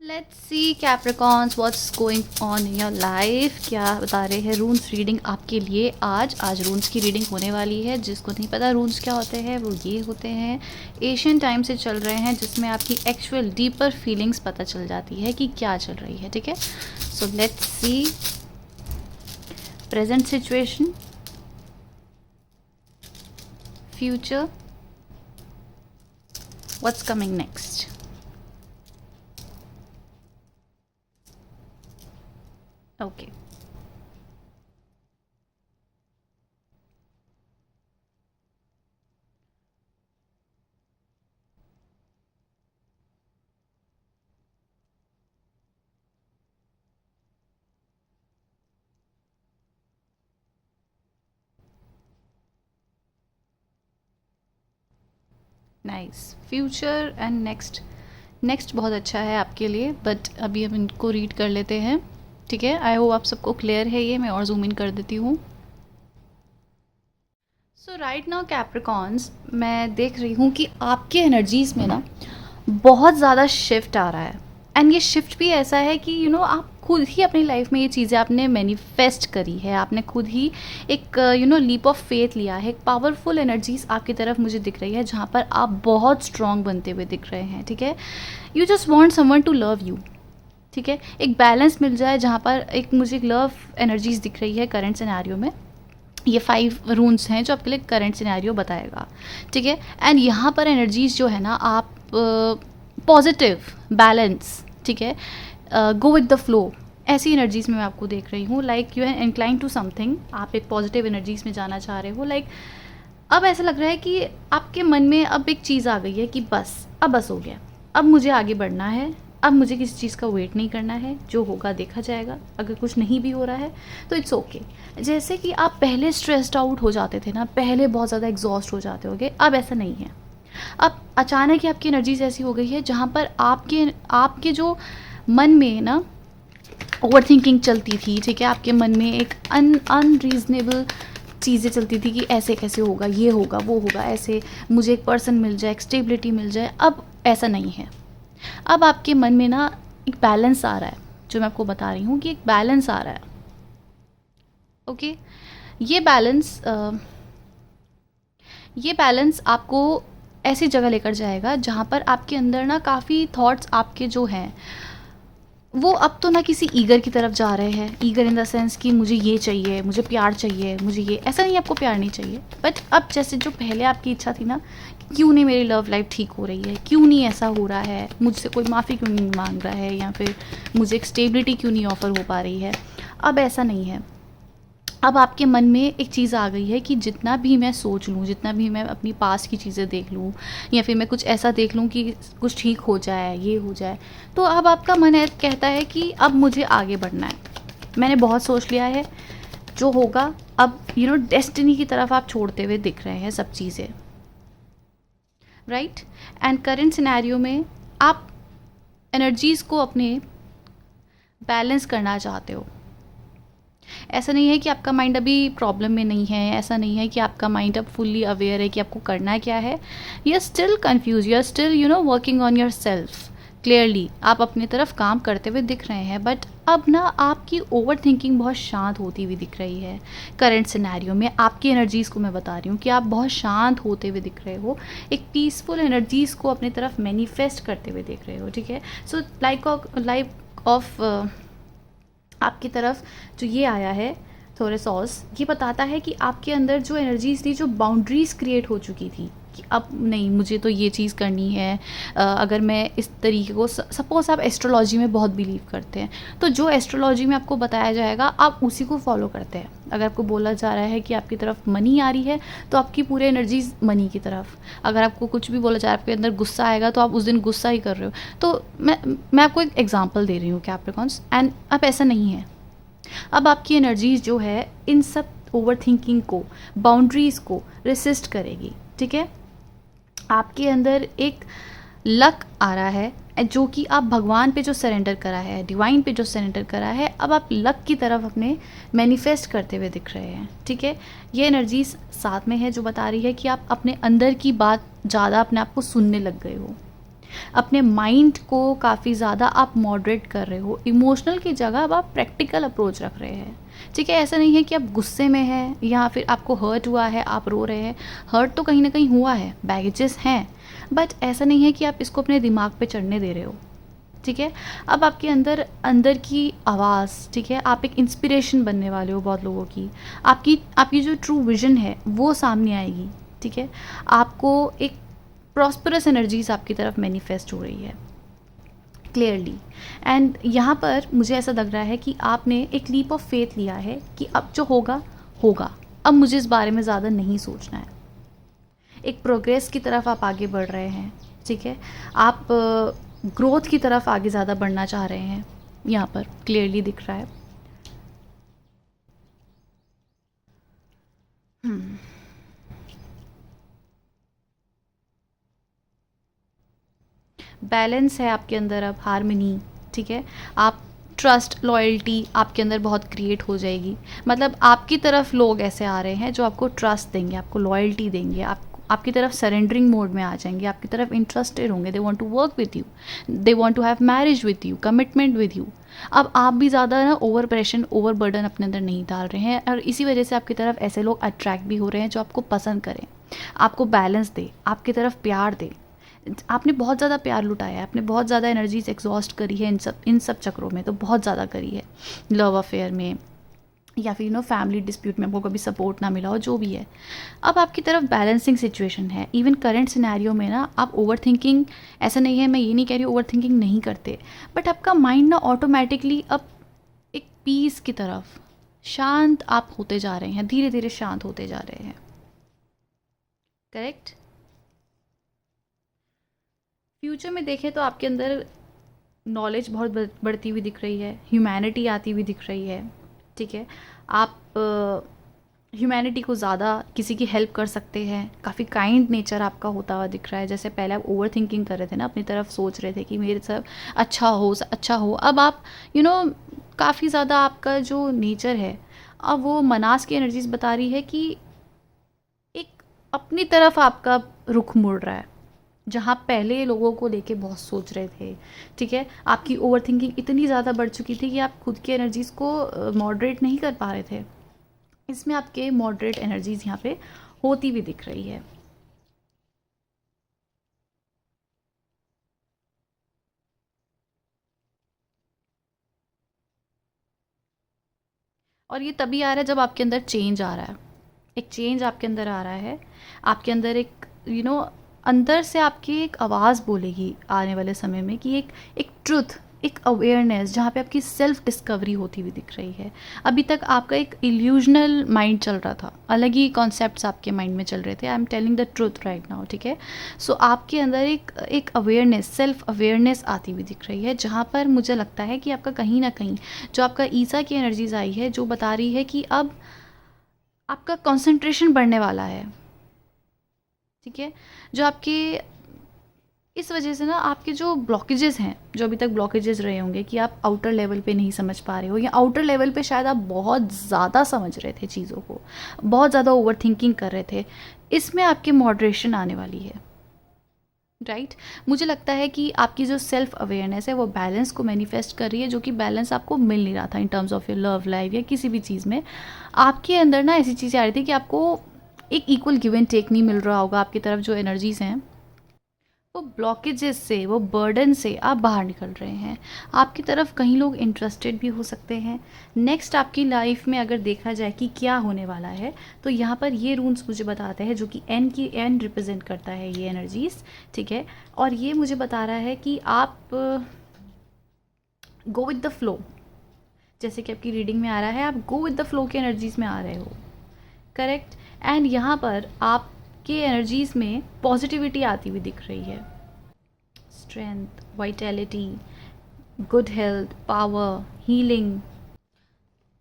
Let's see Capricorns what's going on in your life. क्या बता रहे हैं रून्स रीडिंग आपके लिए। आज रून्स की रीडिंग होने वाली है। जिसको नहीं पता रून्स क्या होते हैं, वो ये होते हैं, एशियन टाइम से चल रहे हैं, जिसमें आपकी एक्चुअल डीपर फीलिंग्स पता चल जाती है कि क्या चल रही है। ठीक है, so let's see present situation, future, what's coming next. Okay, nice. Future and next. Next बहुत अच्छा है आपके लिए, बट अभी हम इनको रीड कर लेते हैं। ठीक है, आई होप आप सबको क्लियर है ये। मैं और जूम इन कर देती हूँ। सो राइट नाउ कैप्रिकॉन्स, मैं देख रही हूँ कि आपके एनर्जीज़ में ना बहुत ज़्यादा शिफ्ट आ रहा है। एंड ये शिफ्ट भी ऐसा है कि आप खुद ही अपनी लाइफ में ये चीज़ें आपने मैनिफेस्ट करी है। आपने खुद ही एक लीप ऑफ फेथ लिया है। एक पावरफुल एनर्जीज आपकी तरफ मुझे दिख रही है, जहाँ पर आप बहुत स्ट्रॉन्ग बनते हुए दिख रहे हैं। ठीक है, you just want someone to love you. ठीक है, एक बैलेंस मिल जाए, जहाँ पर एक मुझे लव एनर्जीज दिख रही है करंट सिनेरियो में। ये 5 रून्स हैं जो आपके लिए करंट सिनेरियो बताएगा। ठीक है, एंड यहाँ पर एनर्जीज जो है ना, आप पॉजिटिव, बैलेंस, ठीक है, गो विद द फ्लो, ऐसी एनर्जीज़ में मैं आपको देख रही हूँ। Like you are incline to something, आप एक पॉजिटिव एनर्जीज़ में जाना चाह रहे हो। लाइक अब ऐसा लग रहा है कि आपके मन में अब एक चीज़ आ गई है कि बस हो गया, अब मुझे आगे बढ़ना है, अब मुझे किसी चीज़ का वेट नहीं करना है, जो होगा देखा जाएगा। अगर कुछ नहीं भी हो रहा है तो इट्स ओके। जैसे कि आप पहले स्ट्रेस्ड आउट हो जाते थे ना, पहले बहुत ज़्यादा एग्जॉस्ट हो जाते होगे, अब ऐसा नहीं है। अब अचानक ही आपकी एनर्जीज ऐसी हो गई है जहाँ पर आपके जो मन में ना ओवर थिंकिंग चलती थी। ठीक है, आपके मन में एक अनरीजनेबल चीज़ें चलती थी कि ऐसे कैसे होगा, ये होगा, वो होगा, ऐसे मुझे एक पर्सन मिल जाए, एक स्टेबिलिटी मिल जाए। अब ऐसा नहीं है। अब आपके मन में ना एक बैलेंस आ रहा है, जो मैं आपको बता रही हूँ कि एक बैलेंस आ रहा है। ओके, ये बैलेंस आपको ऐसी जगह लेकर जाएगा जहाँ पर आपके अंदर ना काफ़ी थॉट्स आपके जो हैं वो अब तो ना किसी ईगर की तरफ जा रहे हैं। ईगर इन द सेंस कि मुझे ये चाहिए, मुझे प्यार चाहिए, मुझे ये, ऐसा नहीं आपको प्यार नहीं चाहिए, बट अब जैसे जो पहले आपकी इच्छा थी ना, क्यों नहीं मेरी लव लाइफ ठीक हो रही है, क्यों नहीं ऐसा हो रहा है, मुझसे कोई माफ़ी क्यों नहीं मांग रहा है, या फिर मुझे एक स्टेबिलिटी क्यों नहीं ऑफर हो पा रही है, अब ऐसा नहीं है। अब आपके मन में एक चीज़ आ गई है कि जितना भी मैं सोच लूँ, जितना भी मैं अपनी पास की चीज़ें देख लूँ, या फिर मैं कुछ ऐसा देख लूँ कि कुछ ठीक हो जाए, ये हो जाए, तो अब आपका मन कहता है कि अब मुझे आगे बढ़ना है। मैंने बहुत सोच लिया है, जो होगा अब डेस्टिनी की तरफ आप छोड़ते हुए दिख रहे हैं सब चीज़ें। राइट, एंड करेंट सिनेरियो में आप एनर्जीज़ को अपने बैलेंस करना चाहते हो। ऐसा नहीं है कि आपका माइंड अभी प्रॉब्लम में नहीं है, ऐसा नहीं है कि आपका माइंड अब फुल्ली अवेयर है कि आपको करना क्या है। You are still confuse, you are still working on yourself. Clearly आप अपनी तरफ काम करते हुए दिख रहे हैं, बट अब ना आपकी ओवर थिंकिंग बहुत शांत होती हुई दिख रही है। करंट सिनेरियो में आपकी एनर्जीज़ को मैं बता रही हूँ कि आप बहुत शांत होते हुए दिख रहे हो, एक पीसफुल एनर्जीज़ को अपनी तरफ मैनिफेस्ट करते हुए दिख रहे हो। ठीक है, सो लाइक ऑफ आपकी तरफ जो ये आया है थोड़े सॉस, ये बताता है कि आपके अंदर जो एनर्जीज थी, जो बाउंड्रीज क्रिएट हो चुकी थी कि अब नहीं, मुझे तो ये चीज़ करनी है। अगर मैं इस तरीके को, सपोज आप एस्ट्रोलॉजी में बहुत बिलीव करते हैं, तो जो एस्ट्रोलॉजी में आपको बताया जाएगा आप उसी को फॉलो करते हैं। अगर आपको बोला जा रहा है कि आपकी तरफ मनी आ रही है, तो आपकी पूरी एनर्जीज मनी की तरफ। अगर आपको कुछ भी बोला जा रहा है, आपके अंदर गुस्सा आएगा, तो आप उस दिन गुस्सा ही कर रहे हो। तो मैं आपको एक एग्जांपल दे रही हूँ कैप्रिकॉन्स, एंड अब ऐसा नहीं है। अब आपकी एनर्जीज जो है इन सब ओवर थिंकिंग को, बाउंड्रीज़ को रेसिस्ट करेगी। ठीक है, आपके अंदर एक लक आ रहा है, जो कि आप भगवान पे जो सरेंडर करा है, डिवाइन पे जो सरेंडर करा है, अब आप लक की तरफ अपने मैनिफेस्ट करते हुए दिख रहे हैं। ठीक है, ये एनर्जीज साथ में है जो बता रही है कि आप अपने अंदर की बात ज़्यादा अपने आप को सुनने लग गए हो। अपने माइंड को काफ़ी ज़्यादा आप मॉडरेट कर रहे हो, इमोशनल की जगह अब आप प्रैक्टिकल अप्रोच रख रहे हैं। ठीक है, ऐसा नहीं है कि आप गुस्से में हैं या फिर आपको हर्ट हुआ है आप रो रहे हैं। हर्ट तो कहीं ना कहीं हुआ है, बैगेजेस हैं, बट ऐसा नहीं है कि आप इसको अपने दिमाग पे चढ़ने दे रहे हो। ठीक है, अब आपके अंदर अंदर की आवाज़, ठीक है, आप एक इंस्पिरेशन बनने वाले हो बहुत लोगों की। आपकी आपकी जो ट्रू विजन है वो सामने आएगी। ठीक है, आपको एक प्रॉस्परस एनर्जीज आपकी तरफ मैनिफेस्ट हो रही है क्लियरली। एंड यहाँ पर मुझे ऐसा लग रहा है कि आपने एक लीप ऑफ फेथ लिया है कि अब जो होगा होगा, अब मुझे इस बारे में ज़्यादा नहीं सोचना है। एक प्रोग्रेस की तरफ आप आगे बढ़ रहे हैं। ठीक है, आप ग्रोथ की तरफ आगे ज़्यादा बढ़ना चाह रहे हैं, यहाँ पर क्लियरली दिख रहा है। बैलेंस है आपके अंदर, अब हारमनी। ठीक है, आप ट्रस्ट लॉयल्टी आपके अंदर बहुत क्रिएट हो जाएगी। मतलब आपकी तरफ लोग ऐसे आ रहे हैं जो आपको ट्रस्ट देंगे, आपको लॉयल्टी देंगे, आपकी तरफ सरेंडरिंग मोड में आ जाएंगे, आपकी तरफ इंटरेस्टेड होंगे। They want to work with you, they want to have marriage with you, commitment with you. अब आप भी ज़्यादा ना ओवर प्रेशर ओवर बर्डन अपने अंदर नहीं डाल रहे हैं, और इसी वजह से आपकी तरफ ऐसे लोग अट्रैक्ट भी हो रहे हैं जो आपको पसंद करें, आपको बैलेंस दे, आपकी तरफ प्यार दे। आपने बहुत ज़्यादा प्यार लुटाया है, आपने बहुत ज़्यादा एनर्जीज एग्जॉस्ट करी है इन सब चक्रों में, तो बहुत ज़्यादा करी है, लव अफेयर में या फिर फैमिली डिस्प्यूट में आपको कभी सपोर्ट ना मिला हो, जो भी है। अब आपकी तरफ बैलेंसिंग सिचुएशन है। इवन करंट सिनेरियो में ना आप ओवर थिंकिंग, ऐसा नहीं है, मैं ये नहीं कह रही ओवर थिंकिंग नहीं करते, बट आपका माइंड ना ऑटोमेटिकली अब एक पीस की तरफ शांत आप होते जा रहे हैं, धीरे धीरे शांत होते जा रहे हैं। करेक्ट। फ्यूचर में देखें तो आपके अंदर नॉलेज बहुत बढ़ती हुई दिख रही है, ह्यूमैनिटी आती हुई दिख रही है। ठीक है, आप ह्यूमैनिटी को ज़्यादा किसी की हेल्प कर सकते हैं, काफ़ी काइंड नेचर आपका होता हुआ दिख रहा है। जैसे पहले आप ओवर थिंकिंग कर रहे थे ना, अपनी तरफ सोच रहे थे कि मेरे सब अच्छा हो अच्छा हो, अब आप काफ़ी ज़्यादा आपका जो नेचर है, अब वो मनास की एनर्जीज बता रही है कि एक अपनी तरफ आपका रुख मुड़ रहा है, जहाँ पहले लोगों को लेके बहुत सोच रहे थे। ठीक है, आपकी ओवर थिंकिंग इतनी ज़्यादा बढ़ चुकी थी कि आप खुद की एनर्जीज़ को मॉडरेट नहीं कर पा रहे थे। इसमें आपके मॉडरेट एनर्जीज़ यहाँ पे होती भी दिख रही है। और ये तभी आ रहा है जब आपके अंदर चेंज आ रहा है, एक चेंज आपके अंदर आ रहा है। आपके अंदर एक अंदर से आपकी एक आवाज़ बोलेगी आने वाले समय में कि एक ट्रुथ, एक अवेयरनेस, जहाँ पे आपकी सेल्फ डिस्कवरी होती हुई दिख रही है। अभी तक आपका एक इल्यूजनल माइंड चल रहा था, अलग ही कॉन्सेप्ट्स आपके माइंड में चल रहे थे। I am telling the truth right now. ठीक है, सो आपके अंदर एक अवेयरनेस, सेल्फ अवेयरनेस आती हुई दिख रही है, जहाँ पर मुझे लगता है कि आपका कहीं ना कहीं जो आपका ईसा की एनर्जीज आई है, जो बता रही है कि अब आपका कंसंट्रेशन बढ़ने वाला है। ठीक है, जो आपके इस वजह से ना आपके जो ब्लॉकेजेस हैं, जो अभी तक ब्लॉकेजेस रहे होंगे कि आप आउटर लेवल पे नहीं समझ पा रहे हो, या आउटर लेवल पे शायद आप बहुत ज़्यादा समझ रहे थे चीज़ों को, बहुत ज़्यादा ओवर थिंकिंग कर रहे थे, इसमें आपकी मॉडरेशन आने वाली है। राइट, मुझे लगता है कि आपकी जो सेल्फ अवेयरनेस है वो बैलेंस को मैनिफेस्ट कर रही है, जो कि बैलेंस आपको मिल नहीं रहा था in terms of your love life या किसी भी चीज़ में। आपके अंदर ना ऐसी चीज़ें आ रही थी कि आपको एक इक्वल गिव एंड टेक नहीं मिल रहा होगा। आपकी तरफ जो एनर्जीज हैं, वो ब्लॉकेजेस से, वो बर्डन से आप बाहर निकल रहे हैं। आपकी तरफ कहीं लोग इंटरेस्टेड भी हो सकते हैं। नेक्स्ट आपकी लाइफ में अगर देखा जाए कि क्या होने वाला है, तो यहाँ पर ये रून्स मुझे बताते हैं, जो कि एन रिप्रेजेंट करता है ये एनर्जीज। ठीक है, और ये मुझे बता रहा है कि आप गो विद द फ्लो, जैसे कि आपकी रीडिंग में आ रहा है, आप गो विद द फ्लो की एनर्जीज में आ रहे हो। करेक्ट। एंड यहाँ पर आपके एनर्जीज में पॉजिटिविटी आती हुई दिख रही है, strength, vitality, good health, power, healing.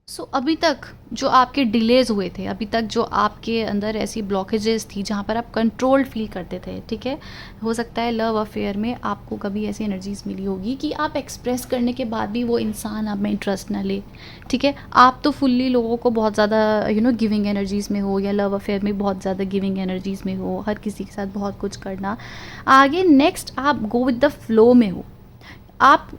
So अभी तक जो आपके डिलेज़ हुए थे, अभी तक जो आपके अंदर ऐसी ब्लॉकेजेस थी जहाँ पर आप कंट्रोल्ड फील करते थे, ठीक है? हो सकता है लव अफेयर में आपको कभी ऐसी एनर्जीज़ मिली होगी कि आप एक्सप्रेस करने के बाद भी वो इंसान आप में इंटरेस्ट ना ले, ठीक है? आप तो फुल्ली लोगों को बहुत ज़्यादा गिविंग एनर्जीज़ में हो, या लव अफेयर में बहुत ज़्यादा गिविंग एनर्जीज़ में हो, हर किसी के साथ बहुत कुछ करना। आगे नेक्स्ट आप गो विद द फ्लो में हो, आप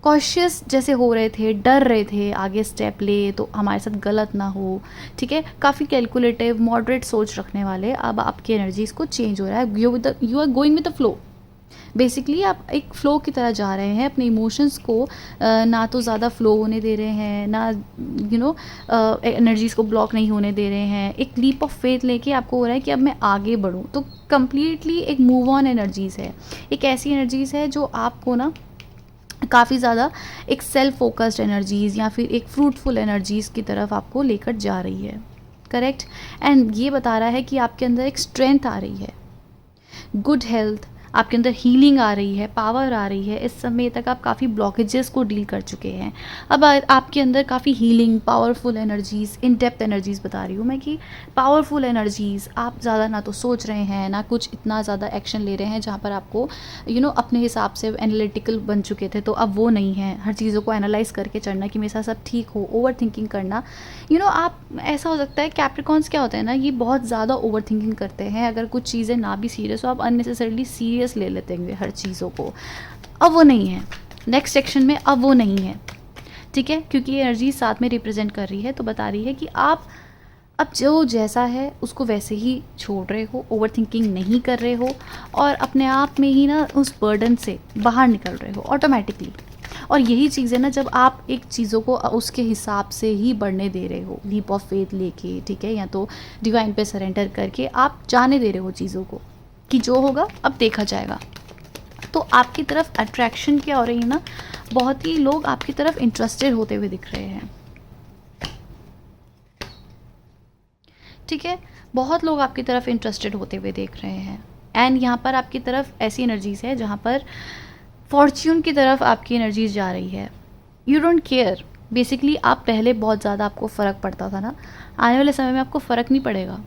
कॉशियस जैसे हो रहे थे, डर रहे थे आगे स्टेप ले तो हमारे साथ गलत ना हो, ठीक है? काफ़ी कैलकुलेटिव मॉडरेट सोच रखने वाले, अब आपकी एनर्जीज को चेंज हो रहा है, you are going with the flow. Basically आप एक फ़्लो की तरह जा रहे हैं, अपने इमोशंस को ना तो ज़्यादा फ़्लो होने दे रहे हैं, ना एनर्जीज़ को ब्लॉक नहीं होने दे रहे हैं। एक लीप ऑफ फेथ लेके आपको हो रहा है कि अब मैं आगे बढ़ूँ, तो कम्प्लीटली एक मूव ऑन एनर्जीज़ है। एक ऐसी एनर्जीज़ है जो आपको ना काफ़ी ज़्यादा एक सेल्फ फोकस्ड एनर्जीज़ या फिर एक फ्रूटफुल एनर्जीज़ की तरफ आपको लेकर जा रही है, करेक्ट? एंड ये बता रहा है कि आपके अंदर एक स्ट्रेंथ आ रही है, गुड हेल्थ, आपके अंदर हीलिंग आ रही है, पावर आ रही है। इस समय तक आप काफ़ी ब्लॉकेजेस को डील कर चुके हैं, अब आपके अंदर काफ़ी healing, powerful energies, in depth energies बता रही हूँ मैं कि पावरफुल एनर्जीज़, आप ज़्यादा ना तो सोच रहे हैं, ना कुछ इतना ज़्यादा एक्शन ले रहे हैं जहाँ पर आपको अपने हिसाब से एनालिटिकल बन चुके थे, तो अब वो नहीं है। हर चीज़ों को एनालाइज करके चलना कि मेरे साथ सब ठीक हो, ओवर थिंकिंग करना। आप ऐसा हो सकता है, कैप्रिकॉन्स क्या होता है ना, ये बहुत ज़्यादा ओवर थिंकिंग करते हैं। अगर कुछ चीज़ें ना भी सीरियस हो, आप अननेसेसरली सीरियस ले लेते हैं हर चीज़ों को। अब वो नहीं है, नेक्स्ट सेक्शन में अब वो नहीं है, ठीक है? क्योंकि ये एनर्जी साथ में रिप्रेजेंट कर रही है, तो बता रही है कि आप अब जो जैसा है उसको वैसे ही छोड़ रहे हो, ओवर थिंकिंग नहीं कर रहे हो, और अपने आप में ही ना उस बर्डन से बाहर निकल रहे हो ऑटोमेटिकली। और यही चीज़ है ना, जब आप एक चीज़ों को उसके हिसाब से ही बढ़ने दे रहे हो, लीप ऑफ फेथ लेके, ठीक है, या तो डिवाइन पे सरेंडर करके आप जाने दे रहे हो चीज़ों को कि जो होगा अब देखा जाएगा। तो आपकी तरफ अट्रैक्शन क्या हो रही है ना, बहुत ही लोग आपकी तरफ इंटरेस्टेड होते हुए दिख रहे हैं, ठीक है? बहुत लोग आपकी तरफ इंटरेस्टेड होते हुए देख रहे हैं। एंड यहाँ पर आपकी तरफ ऐसी एनर्जीज़ है जहाँ पर फॉर्च्यून की तरफ आपकी एनर्जीज जा रही है। यू डोंट केयर, बेसिकली आप पहले बहुत ज़्यादा आपको फ़र्क पड़ता था ना, आने वाले समय में आपको फ़र्क नहीं पड़ेगा।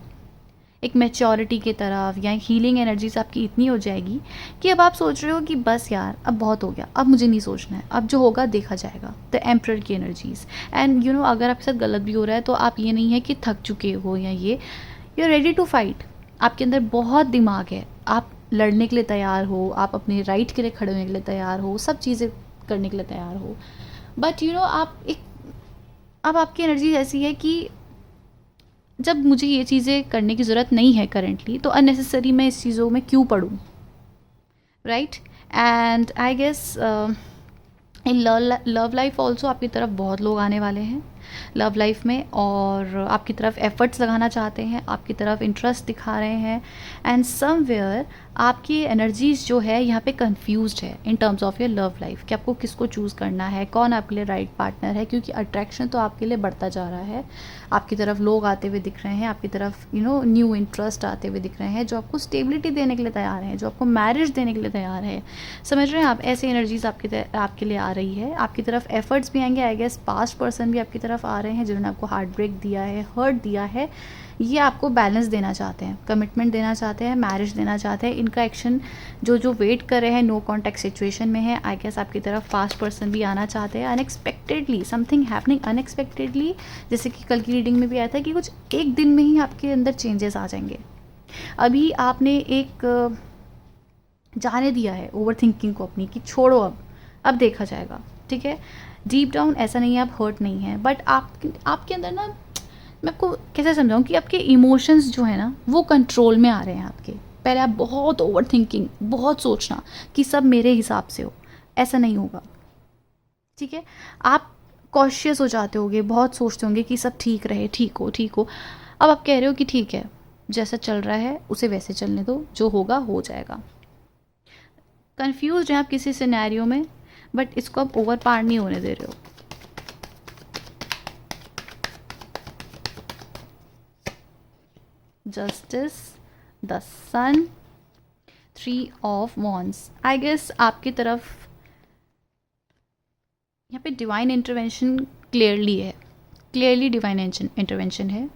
एक मैच्योरिटी की तरफ या हीलिंग एनर्जीज आपकी इतनी हो जाएगी कि अब आप सोच रहे हो कि बस यार अब बहुत हो गया, अब मुझे नहीं सोचना है, अब जो होगा देखा जाएगा। द एम्परर की एनर्जीज। एंड अगर आपके साथ गलत भी हो रहा है तो आप ये नहीं है कि थक चुके हो या ये, you are ready to fight. आपके अंदर बहुत दिमाग है, आप लड़ने के लिए तैयार हो, आप अपने राइट के लिए खड़े होने के लिए तैयार हो, सब चीज़ें करने के लिए तैयार हो। बट आप एक, अब आपकी एनर्जी ऐसी है कि जब मुझे ये चीज़ें करने की ज़रूरत नहीं है करेंटली, तो अननेसेसरी मैं इस चीज़ों में क्यों पढ़ूँ, right? And I guess in love life also आपकी तरफ बहुत लोग आने वाले हैं लव लाइफ में, और आपकी तरफ एफर्ट्स लगाना चाहते हैं, आपकी तरफ इंटरेस्ट दिखा रहे हैं। एंड समवेयर आपकी एनर्जीज जो है यहाँ पे कंफ्यूज्ड है in terms of your love life, कि आपको किसको चूज़ करना है, कौन आपके लिए राइट पार्टनर है, क्योंकि अट्रैक्शन तो आपके लिए बढ़ता जा रहा है। आपकी तरफ लोग आते हुए दिख रहे हैं, आपकी तरफ न्यू इंटरेस्ट आते हुए दिख रहे हैं, जो आपको स्टेबिलिटी देने के लिए तैयार हैं, जो आपको मैरिज देने के लिए तैयार है। समझ रहे हैं आप? ऐसी एनर्जीज आपके लिए आ रही है। आपकी तरफ एफर्ट्स भी आएंगे, आई गेस पास्ट पर्सन भी आपकी तरफ आ रहे हैं जिन्होंने आपको हार्ट ब्रेक दिया है, हर्ट दिया है। ये आपको बैलेंस देना चाहते हैं, कमिटमेंट देना चाहते हैं, मैरिज देना चाहते हैं। इनका एक्शन जो वेट कर रहे हैं, नो कॉन्टैक्ट सिचुएशन में है, आई गेस आपकी तरफ फास्ट पर्सन भी आना चाहते हैं। अनएक्सपेक्टेडली समथिंग हैपनिंग अनएक्सपेक्टेडली, जैसे कि कल की रीडिंग में भी आया था कि कुछ एक दिन में ही आपके अंदर चेंजेस आ जाएंगे। अभी आपने एक जाने दिया है ओवर थिंकिंग को अपनी, कि छोड़ो अब देखा जाएगा, ठीक है? डीप डाउन ऐसा नहीं है आप हर्ट नहीं है, बट आपके अंदर ना, मैं आपको कैसे समझाऊँ कि आपके इमोशंस जो है ना वो कंट्रोल में आ रहे हैं आपके। पहले आप बहुत ओवर थिंकिंग, बहुत सोचना कि सब मेरे हिसाब से हो, ऐसा नहीं होगा, ठीक है? आप कॉशियस हो जाते होगे, बहुत सोचते होंगे कि सब ठीक रहे, ठीक हो ठीक हो। अब आप कह रहे हो कि ठीक है, जैसा चल रहा है उसे वैसे चलने दो, जो होगा हो जाएगा। कंफ्यूज हैं आप किसी सिनेरियो में, बट इसको आप ओवर पार नहीं होने दे रहे हो। Justice, the sun, 3 of wands. I guess आपकी तरफ यहाँ पे डिवाइन इंटरवेंशन क्लियरली है। क्लियरली डिवाइन इंटरवेंशन है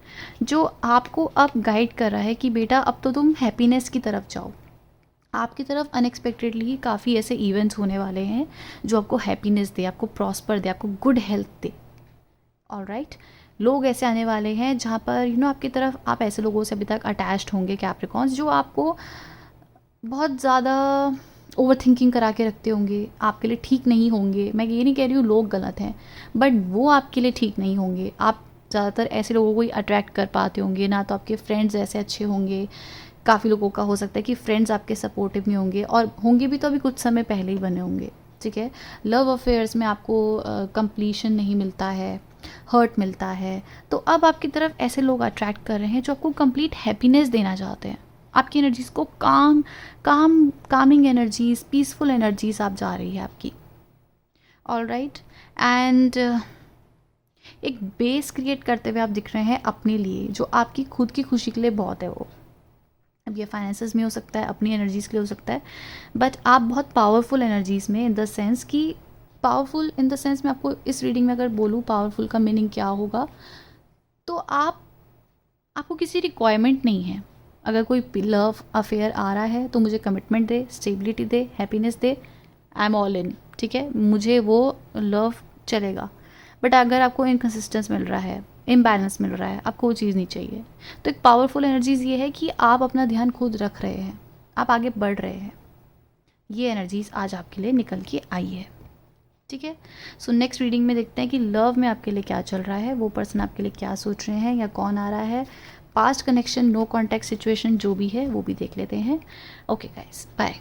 जो आपको अब गाइड कर रहा है कि बेटा अब तो तुम हैप्पीनेस की तरफ जाओ। आपकी तरफ अनएक्सपेक्टेडली काफ़ी ऐसे इवेंट्स होने वाले हैं जो आपको हैप्पीनेस दे, आपको प्रॉस्पर दे, आपको गुड हेल्थ दे। ऑलराइट, लोग ऐसे आने वाले हैं जहाँ पर आपकी तरफ आप ऐसे लोगों से अभी तक अटैच्ड होंगे कैप्रिकॉन्स, जो आपको बहुत ज़्यादा ओवर थिंकिंग करा के रखते होंगे, आपके लिए ठीक नहीं होंगे। मैं ये नहीं कह रही हूँ लोग गलत हैं, बट वो आपके लिए ठीक नहीं होंगे। आप ज़्यादातर ऐसे लोगों को ही अट्रैक्ट कर पाते होंगे, ना तो आपके फ्रेंड्स ऐसे अच्छे होंगे। काफ़ी लोगों का हो सकता है कि फ्रेंड्स आपके सपोर्टिव नहीं होंगे, और होंगे भी तो अभी कुछ समय पहले ही बने होंगे। ठीक है, लव अफेयर्स में आपको कंप्लीशन नहीं मिलता है, हर्ट मिलता है। तो अब आपकी तरफ ऐसे लोग अट्रैक्ट कर रहे हैं जो आपको कंप्लीट हैप्पीनेस देना चाहते हैं। आपकी एनर्जीज़ को कामिंग एनर्जीज़, पीसफुल एनर्जीज़ आप जा रही है आपकी। ऑलराइट, एंड एक बेस क्रिएट करते हुए आप दिख रहे हैं अपने लिए, जो आपकी खुद की खुशी के लिए बहुत है। वो अब ये फाइनेंसेस में हो सकता है, अपनी एनर्जीज़ के लिए हो सकता है, बट आप बहुत पावरफुल एनर्जीज़ में, इन द सेंस कि पावरफुल इन द सेंस मैं आपको इस रीडिंग में अगर बोलूँ पावरफुल का मीनिंग क्या होगा, तो आपको किसी रिक्वायरमेंट नहीं है। अगर कोई लव अफेयर आ रहा है तो मुझे commitment they, stability they, happiness they, I am all in. ठीक है, मुझे वो लव चलेगा। बट अगर आपको इनकन्सिस्टेंस मिल रहा है, इम्बैलेंस मिल रहा है, आपको वो चीज़ नहीं चाहिए। तो एक पावरफुल एनर्जीज़ ये है कि आप अपना ध्यान खुद रख रहे हैं, आप आगे बढ़ रहे हैं। ये एनर्जीज़ आज आपके लिए निकल के आई है। ठीक है, सो नेक्स्ट रीडिंग में देखते हैं कि लव में आपके लिए क्या चल रहा है, वो पर्सन आपके लिए क्या सोच रहे हैं या कौन आ रहा है। Past connection, no contact situation जो भी है वो भी देख लेते हैं। Okay guys, bye.